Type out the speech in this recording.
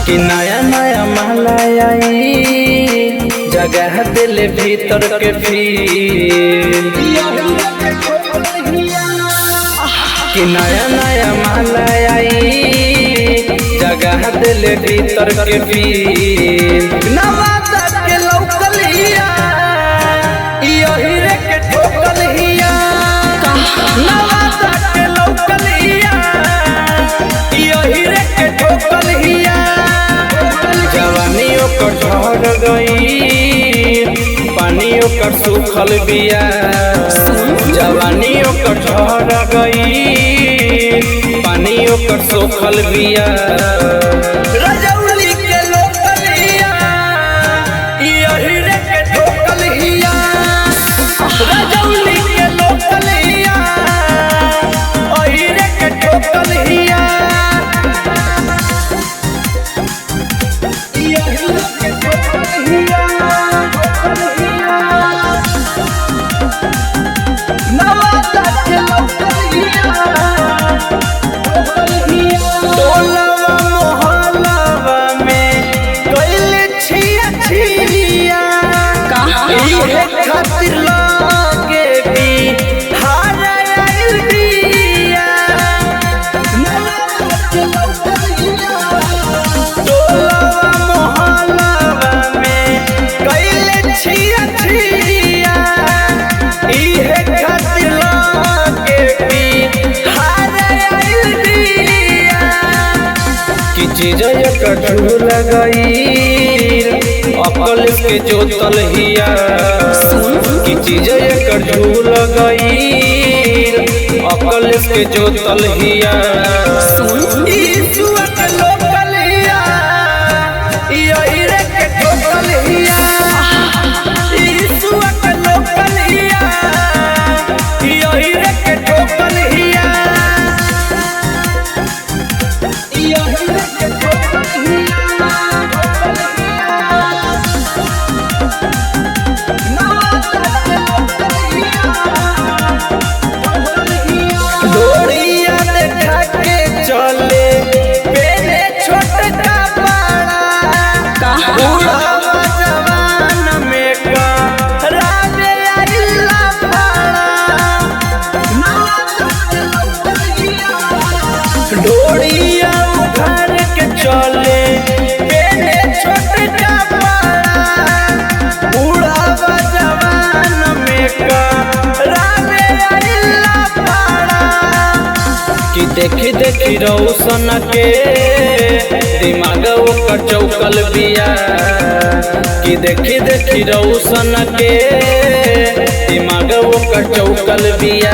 कि नया नया माला आई जगह दिल भीतर के फील कि नया नया माला आई जगह दिल भीतर के फील नवादा के लौकलिया यही रे के ठोकलिया नवादा के लौकलिया यही रे के ठोकलिया जवानियों कर झड़ गई पानियों कर सूखल बिया जवानियों कर झड़ गई पानियों कर सूखल बिया रजौली के लोकलिया यही रे के ठोकलिया रजौली के लोकलिया यही रे के ठोकलिया खातिर लागे भी हार आइल बिया टोलवा मोहल्ला में कइले छिया छिया इहे खातिर लागे भी हार आइल बिया कि चीज एक झूल गई अकल के जोतल हिया की चीज एक झूल गई अकल के जोतल हिया ईसुआ के लोकल हिया यही रे के ठोकल हिया ईसुआ के लोकल हिया यही रे के ठोकल हिया यही रे के ठोकल हिया डोरिया उखाड़ के चले पेने छोटका बड़ा बुढ़ावा जवान में करावे आइला पाड़ा कि देखी देखी रौशन के दिमाग ओकर चौकल बिया कि देखी देखी रौशन के दिमाग ओकर चौकल बिया।